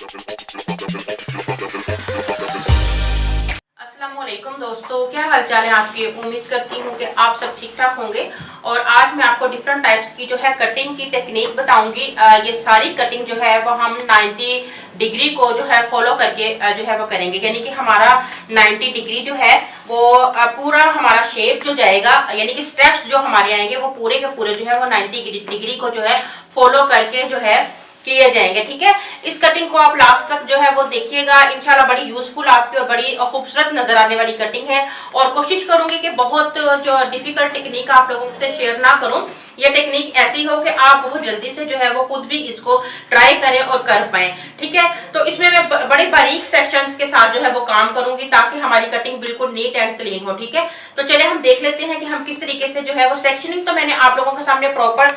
अस्सलामुअलैकुम दोस्तों, क्या हाल चाल है आपके। उम्मीद करती हूँ कि आप सब ठीक ठाक होंगे। और आज मैं आपको डिफरेंट टाइप्स की जो है कटिंग की टेक्निक बताऊंगी। ये सारी कटिंग जो है वो हम 90 डिग्री को जो है फॉलो करके जो है वो करेंगे, यानी कि हमारा 90 डिग्री जो है वो पूरा हमारा शेप जो जाएगा, यानी कि स्टेप्स जो हमारे आएंगे वो पूरे के पूरे जो है वो 90 डिग्री को जो है फॉलो करके जो है किए जाएंगे। ठीक है, इस कटिंग को आप लास्ट तक जो है वो देखिएगा। इंशाल्लाह बड़ी यूजफुल आपकी और बड़ी खूबसूरत नजर आने वाली कटिंग है। और कोशिश करूंगी कि बहुत जो डिफिकल्ट टेक्निक आप लोगों से शेयर ना करूं। ये टेक्निक ऐसी हो कि आप बहुत जल्दी से जो है वो खुद भी इसको ट्राई करें और कर पाए। ठीक है, तो इसमें मैं बड़े बारीक सेक्शंस के साथ जो है वो काम करूंगी ताकि हमारी कटिंग बिल्कुल नीट एंड क्लीन हो। ठीक है, तो चलिए हम देख लेते हैं कि हम किस तरीके से जो है वो सेक्शनिंग तो मैंने आप लोगों के सामने प्रॉपर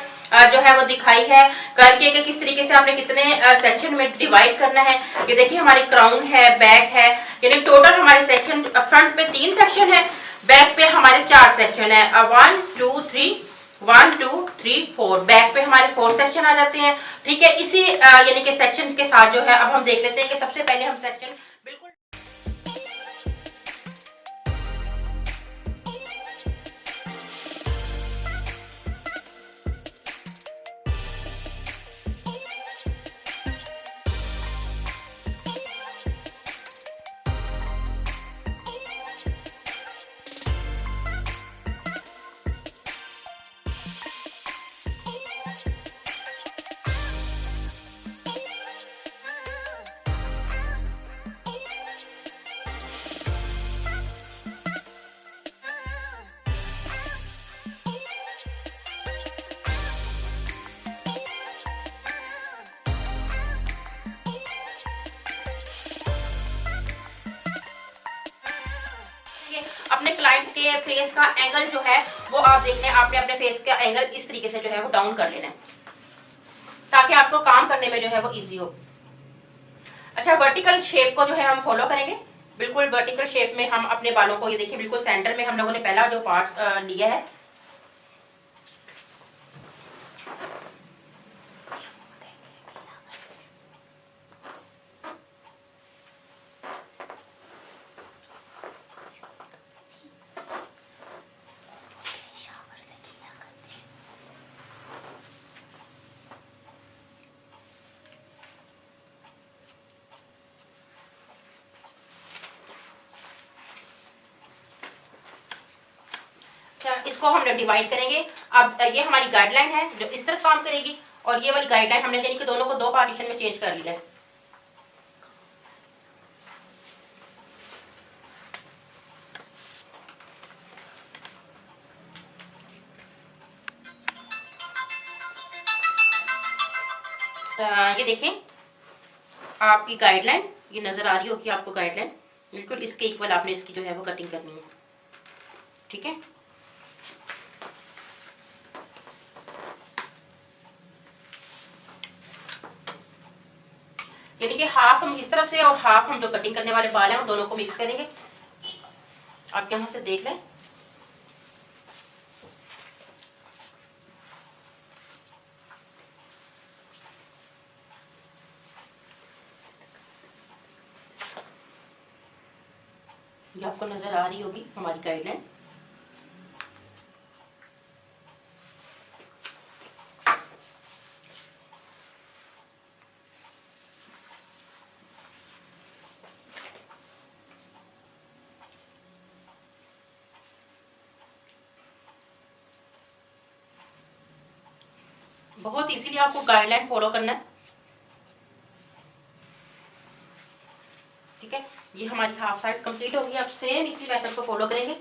जो है वो दिखाई है करके कि किस तरीके से आपने कितने सेक्शन में डिवाइड करना है। ये देखिए हमारी क्राउन है, बैक है, यानी टोटल हमारे सेक्शन फ्रंट पे 3 सेक्शन है, बैक पे हमारे 4 सेक्शन है। 1 2 3 4 बैक पे हमारे 4 सेक्शन आ जाते हैं। ठीक है, इसी यानी कि सेक्शन के साथ जो है अब हम देख लेते हैं कि सबसे पहले हम सेक्शन बिल्कुल अपने क्लाइंट के फेस का एंगल जो है वो आप देख लें। आपने अपने फेस का एंगल इस तरीके से जो है वो डाउन कर लेना है ताकि आपको काम करने में जो है वो इजी हो। अच्छा, वर्टिकल शेप को जो है हम फॉलो करेंगे। बिल्कुल वर्टिकल शेप में हम अपने बालों को, ये देखिए बिल्कुल सेंटर में हम लोगों ने पहला जो पार्ट लिया है। इसको हम डिवाइड करेंगे। अब ये हमारी गाइडलाइन है जो इस तरफ काम करेगी और ये वाली गाइडलाइन हमने यानी कि दोनों को 2 पार्टीशन में चेंज कर लिया है। ये देखें आपकी गाइडलाइन, ये नजर आ रही होगी आपको गाइडलाइन, बिल्कुल इसके इक्वल आपने इसकी जो है वो कटिंग करनी है। ठीक है, यानी कि हाफ हम इस तरफ से और हाफ हम जो कटिंग करने वाले बाल हैं वो दोनों को मिक्स करेंगे। आप यहां से देख लें। ये आपको नजर आ रही होगी हमारी गाइडलाइन। बहुत इजीली आपको गाइडलाइन फॉलो करना है। ठीक है, ये हमारी हाफ साइड कंप्लीट होगी। आप सेम इसी मेथड को फॉलो करेंगे।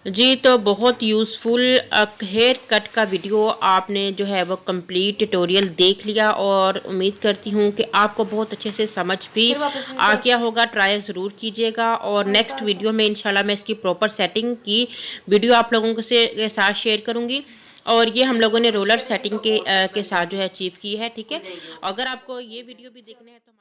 जी तो बहुत यूज़फुल हेयर कट का वीडियो आपने जो है वो कंप्लीट ट्यूटोरियल देख लिया और उम्मीद करती हूँ कि आपको बहुत अच्छे से समझ भी आ गया होगा। ट्राई ज़रूर कीजिएगा और नेक्स्ट वीडियो में इंशाल्लाह मैं इसकी प्रॉपर सेटिंग की वीडियो आप लोगों के साथ शेयर करूँगी। और ये हम लोगों ने रोलर सेटिंग के साथ जो है अचीव की है। ठीक है, अगर आपको ये वीडियो भी देखना है तो